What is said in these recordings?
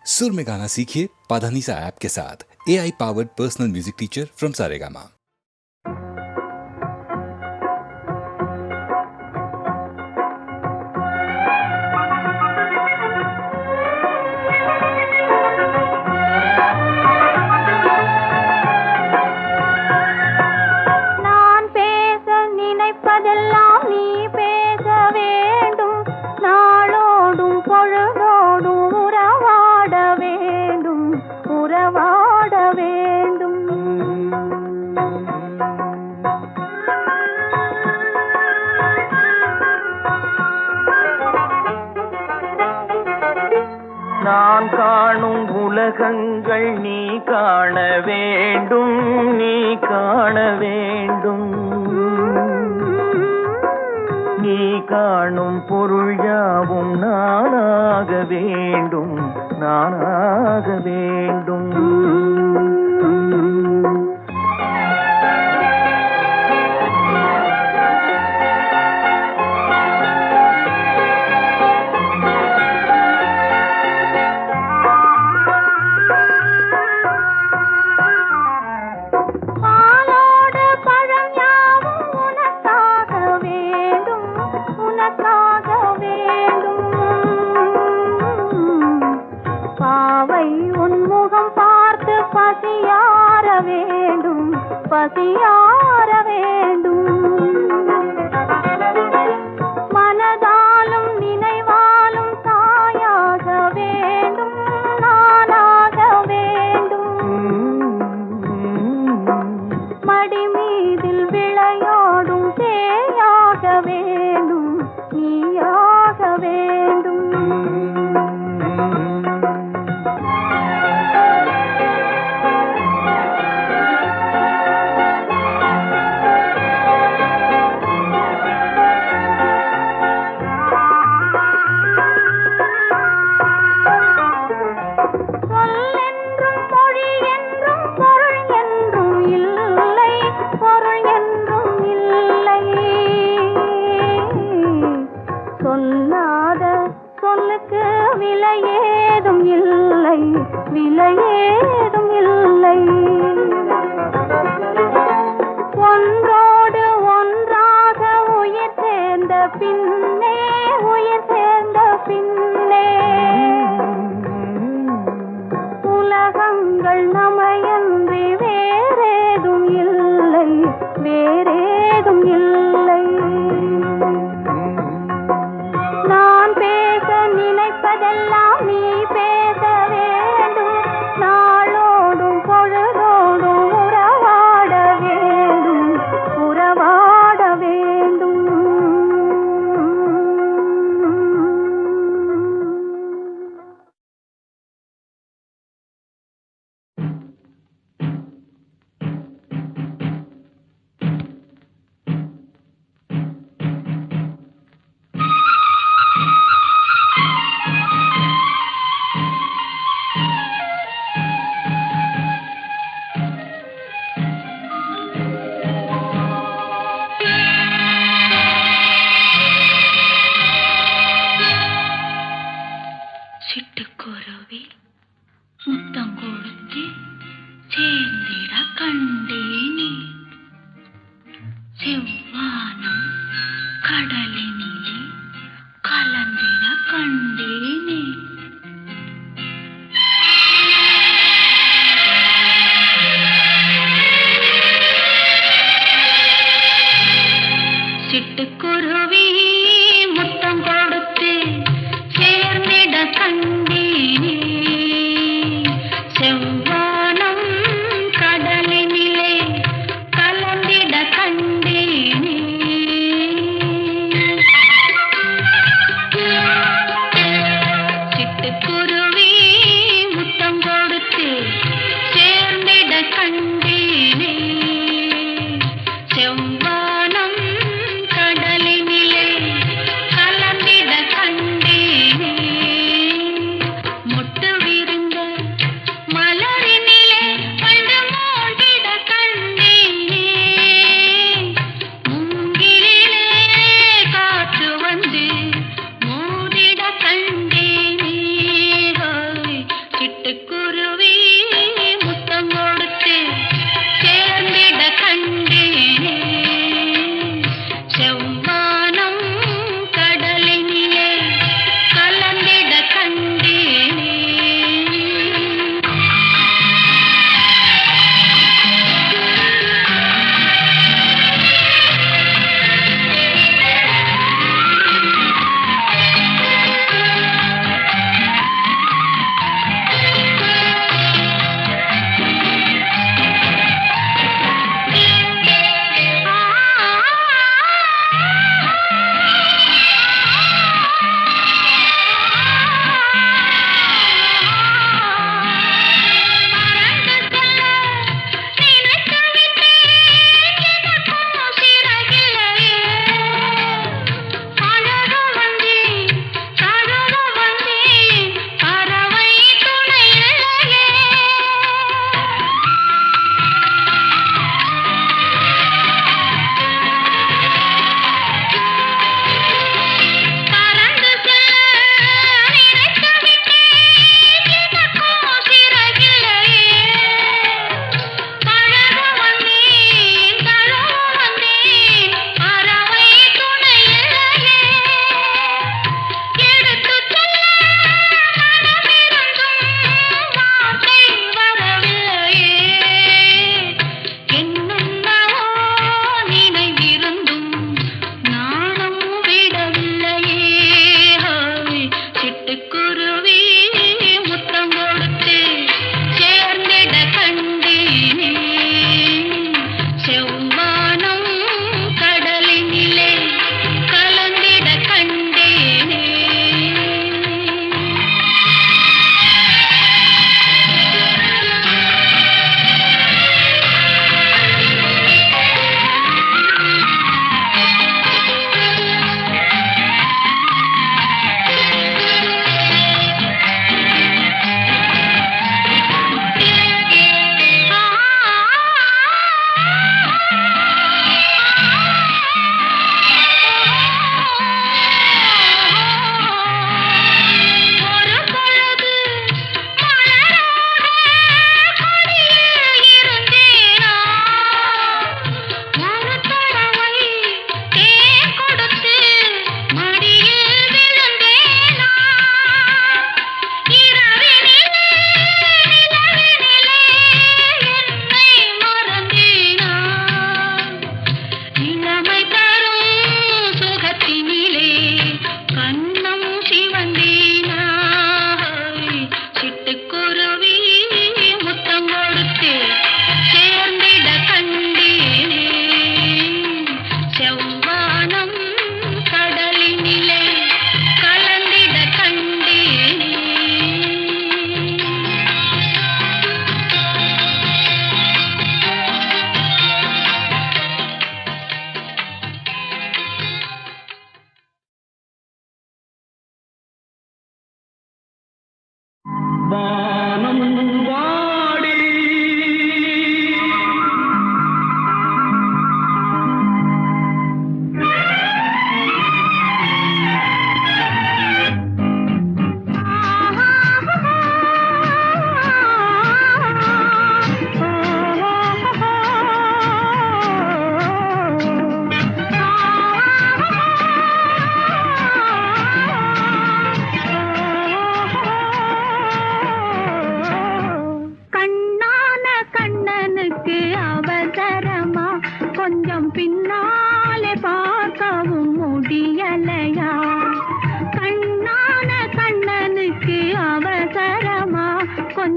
सुर में गाना सीखिए पाधानीसा ऐप के साथ। AI powered personal music teacher from Saregama. நான் காணும் உலகங்கள் நீ காண வேண்டும், நீ காண வேண்டும். நீ காணும் பொருள் யாவும் நானாக வேண்டும், நானாக வேண்டும். பசியார வேண்டும். மனதாலும் நினைவாலும் தாயாக வேண்டும், நானாக வேண்டும். மடி மீதில் விளையாடும் தேயாக வேண்டும், நீயாக வேண்டும். விலையேதும் இல்லை, விலையேதும் இல்லை. ஒன்றோடு ஒன்றாக உயிர் சேர்ந்த பின்னே, உயிர் சேர்ந்த பின்னே உலகங்கள் நமையன்றி வேறேதும் இல்லை, வேறேதும் இல்லை. நினைப்பதெல்லாம் நீ பேச வேண்டும், நாளோடும் பொழுதோடும் உறவாட வேண்டும், உறவாட வேண்டும். சிட்டுக்குருவி முத்தம் கொடுத்து சேர்ந்திட கண்டேனே, செவ்வானம் கடலினிலே கலந்திட கண்டேனே. சிட்டுக்குருவி முத்தம் கொடுத்து சேர்ந்திட கண்டேனே, செவ்வானம் கடலினிலே கலந்திட கண்டேனே. சிட்டுக்குருவி முத்தம் கொடுத்து சேர்ந்திட கண்டேனே, செவ்வானம் கடலினிலே கலந்திட கண்டேனே. முட்டு விருந்த மலரினிலே வண்டு மூடிட கண்டேனே, மூங்கிலிலே காற்று வந்து மூடிட கண்டேனே.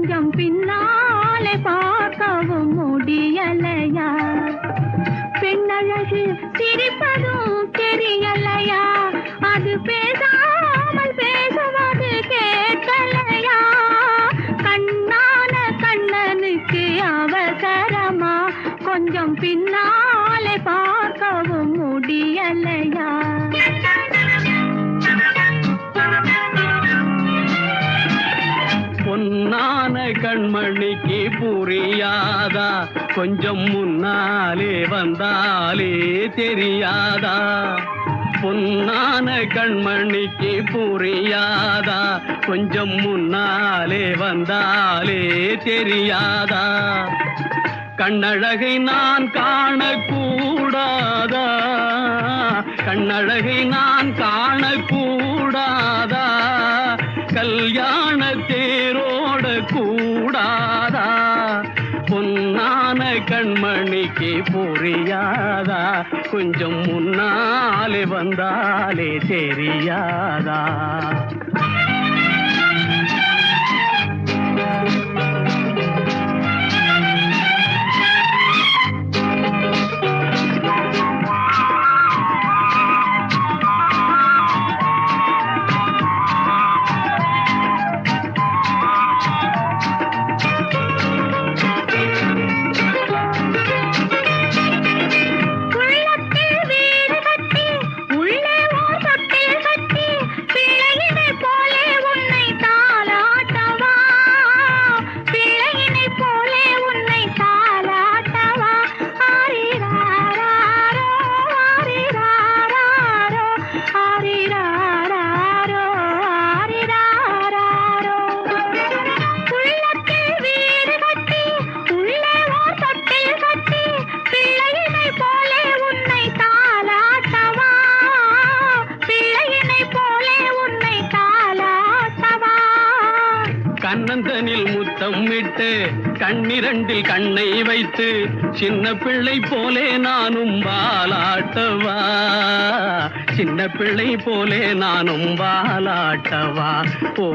கொஞ்சம் பின்னாலே பார்க்கவும் முடியலையா? பெண்ணழகு சிரிப்பதும் தெரியலையா? அது பேசாமல் பேசுவது கேட்கலையா? கண்ணான கண்ணனுக்கு அவசரமா? கொஞ்சம் பின்னாலே பார்க்கவும் முடியலையா? பொன்னான கண்மணிக்கு புரியாதா? கொஞ்சம் முன்னாலே வந்தாலே தெரியாதா? பொன்னான கண்மணிக்கு புரியாதா? கொஞ்சம் முன்னாலே வந்தாலே தெரியாதா? கண்ணழகை நான் காணக்கூடாதா? கண்ணழகை நான் காணக்கூடாதா? கல்யாண தேரோட கூடாதா? பொன்னான கண்மணிக்கு புரியாதா? கொஞ்சம் முன்னாலே வந்தாலே தெரியாதா? கண்ணந்தனில் முத்தம் விட்டு கண்ணிரண்டில் கண்ணை வைத்து சின்ன பிள்ளை போலே நானும் வாலாட்டவா? சின்ன பிள்ளை போலே நானும் வாலாட்டவா? ஓ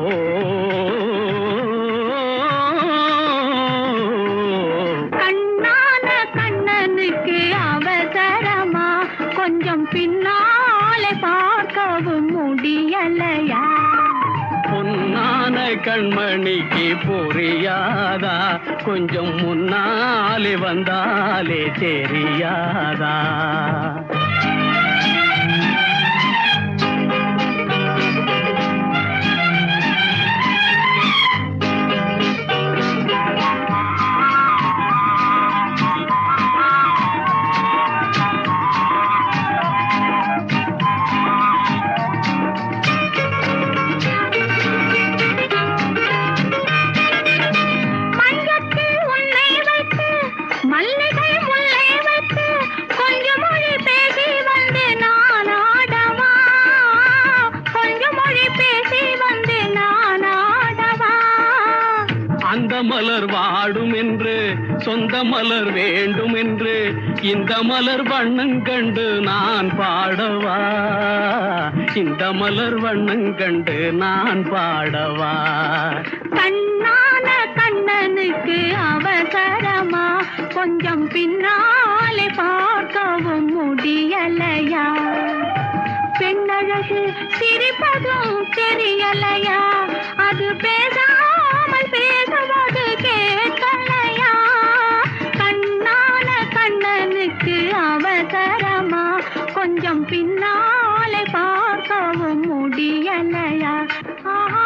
கண்ணான கண்ணனுக்கு அவசரமா? கொஞ்சம் பின்னாலே பார்க்கவும் முடியலையா? பொன்னான கண்மணிக்கு புரியாதா? கொஞ்சம் முன்னாலே வந்தாலே தெரியாதா? மலர் வாடும் என்று சொந்த மலர் வேண்டும் என்று இந்த மலர் வண்ணம் கண்டு நான் பாடவா? இந்த மலர் வண்ணம் கண்டு நான் பாடவா? கண்ணான கண்ணனுக்கு அவசரமா? கொஞ்சம் பின்னாலே பார்க்கவும் முடியலையா? பெண்ணழகு சிரிப்பதும் தெரியலையா? அது பேசாமல் பேசுவது கேட்கலையா? கண்ணான கண்ணனுக்கு அவசரமா? கொஞ்சம் பின்னாலே பார்க்கவும் முடியலையா? ஆஹா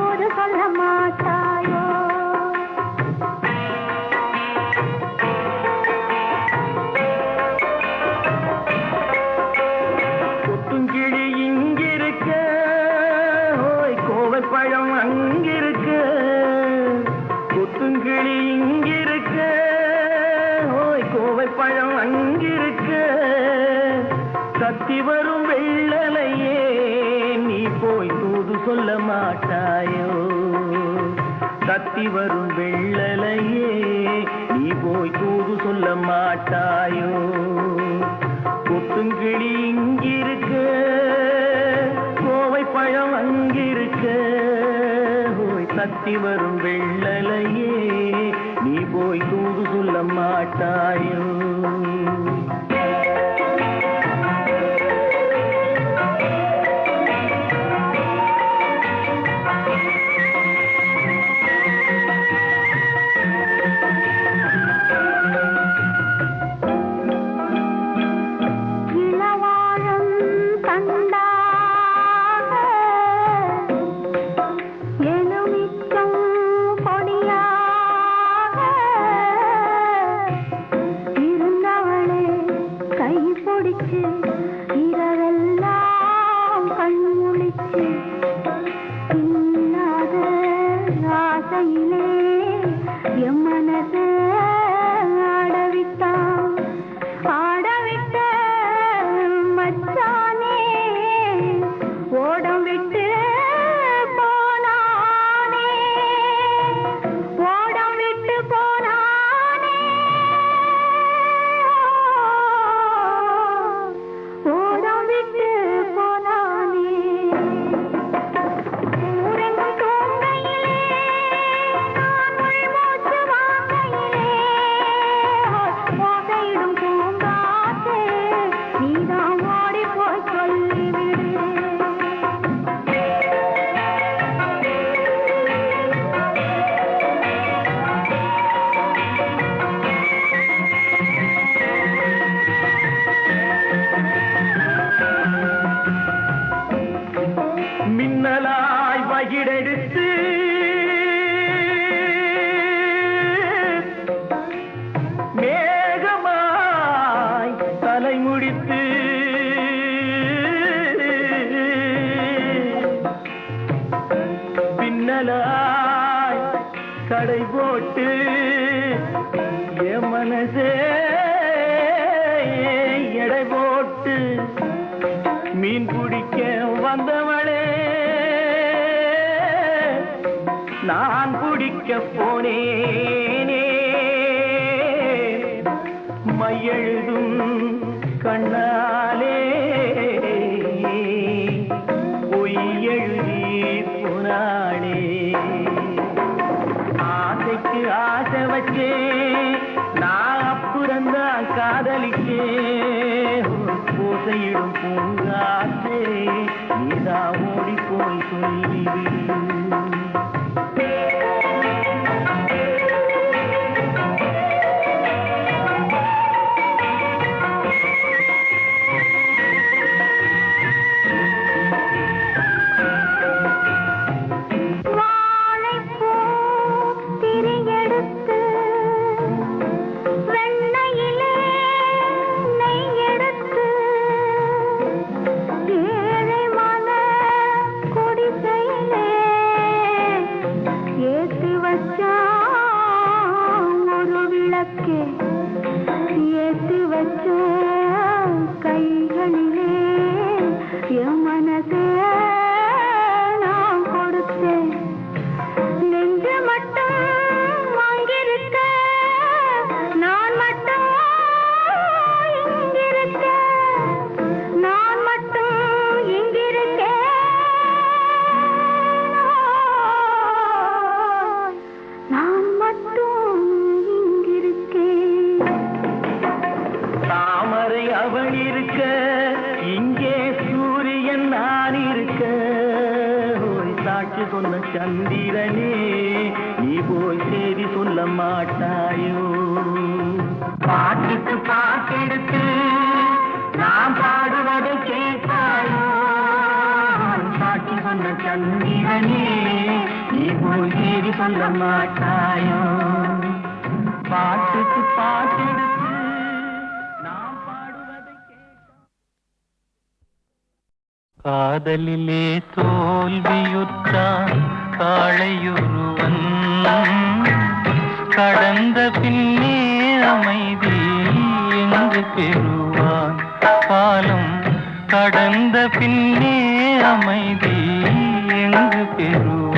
தூது சொல்ல மாட்டாயோ? கொத்துங்கிளி இங்கிருக்க, ஓய் கோவை பழம் அங்கிருக்க. கொத்துங்கிளி இங்கிருக்க, ஓய் கோவை பழம் அங்கிருக்க. கத்தி வரும் வெள்ளலையே நீ போய் தூது சொல்ல மாட்டாயோ? கத்தி வரும் வெள்ளலையே நீ போய் தூது சொல்ல மாட்டாயோ? கொத்துங்கிளி இங்கிருக்க, கோவை பழம் அங்கிருக்க. ஓய் கத்தி வரும் வெள்ளலையே நீ போய் தூது சொல்ல மாட்டாயோ? இரவெல்லாம் கண்முழிச்சு இல்லாத ஆசையிலே என் மனசை ஆடவிட்டான். ஆடவிட்ட மச்சானே ஓடம் விட்டு போனானே, ஓடம் விட்டு போனானே, ஓடம் விட்டு போனானே. ஊரெங்கும் தூங்கையிலே நான் உள்மூச்சு வாங்கையிலே ஓசையிடும் பூங்காற்றே நீதான் ஓடி போய் சொல்லிவிடு. மின்னலாய் வகிடெடுத்து மேகமாய் தலைமுடித்து பின்னலாய் கடை போட்டு என் மனசே எடை போட்டு மீன் பிடிக்க வந்தவளே நான் பிடிக்க போனேனே. மையெழுதும் கண்ணாலே பொய் எழுதி போனாளே. ஆசைக்கு ஆசை வச்சே நான் அப்புறந்தான் காதலிச்சே. ஓசையிடும் பூங்காற்றே நீதான் ஓடி போய் சொல்லிவிடு. வாழைப்பூ திரியெடுத்து வெண்ணையிலே நெய் எடுத்து ஏழை மன குடிசையிலே ஏத்தி வச்சான் ஒரு விளக்கே. ஏத்தி வச்ச கைகளிலே என் மனசே நான் கொடுத்தேன். நெஞ்சு மட்டும் வாங்கியிருக்க, நான் மட்டும் இங்கிருக்க, நான் மட்டும் இங்கிருக்கேன். நான் மட்டும் இங்கிருக்கேன். தாமரை அவள் இருக்க, இங்கே சூரியன் நான் இருக்க. ஓய் சாட்சி சொன்ன சந்திரனே நீ போய் செய்தி சொல்ல மாட்டாயோ? பாட்டுக்கு பாட்டெடுத்து நான் பாடுவதை கேட்டாயோ? சாட்சி சொன்ன சந்திரனே போய் சீரி சொல்ல மாட்டாயோ பாட்டுக்கு பாட்டெடுத்து நாம் பாடுவதை காதலிலே தோல்வியுற்றான் காளையொருவன் கடந்த பின்னே அமைதி எங்கு பெறுவான் காலம் கடந்த பின்னே அமைதி எங்கு பெறுவான்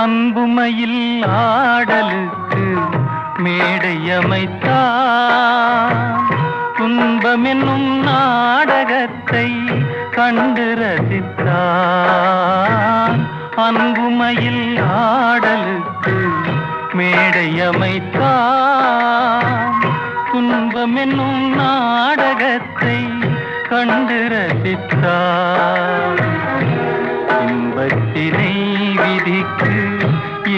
அன்புமையில் ஆடலுக்கு மேடை அமைத்தான் துன்பமென்னும் நாடகத்தை கண்டு ரசித்தான் அன்புமையில் ஆடலுக்கு மேடை அமைத்தான் துன்பமென்னும் நாடகத்தை கண்டு ரசித்தான் இன்பத்தினை விதிக்கு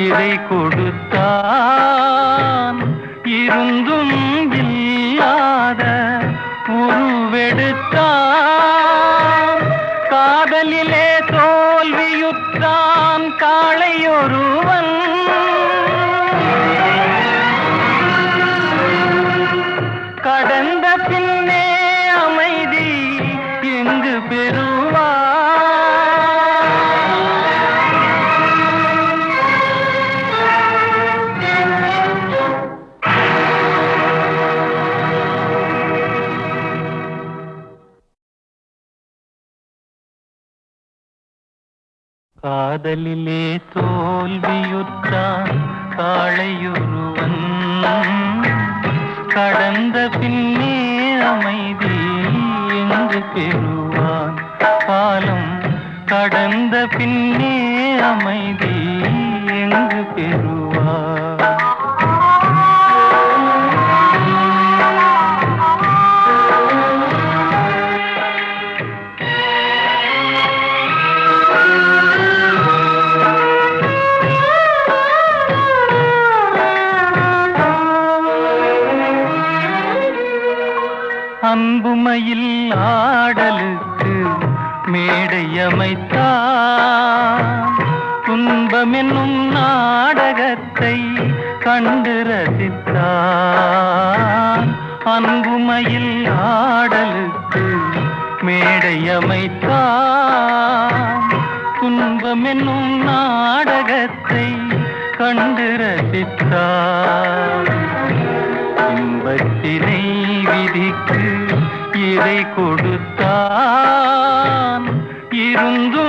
இதை கொடுத்தான் இருந்தும் இல்லாத உருவெடுத்தான் காதலிலே தோல்வியுற்றான் காளையொருவன் கடந்த பின்னே அமைதி எங்கு பெறுவான் காதலிலே தோல்வியுற்றான் காளையொருவன் கடந்த பின்னே அமைதி எங்கு பெறுவான் காலம் கடந்த பின்னே அமைதி எங்கு பெறுவான் அன்புமையில் ஆடலுக்கு மேடை அமைத்தான் துன்பமென்னும் நாடகத்தை கண்டு ரசித்தான் அன்புமையில் ஆடலுக்கு மேடை அமைத்தான் துன்பமென்னும் நாடகத்தை கண்டு ரசித்தான் இன்பத்தினை விதிக்கு இதை கொடுத்தான் இருந்து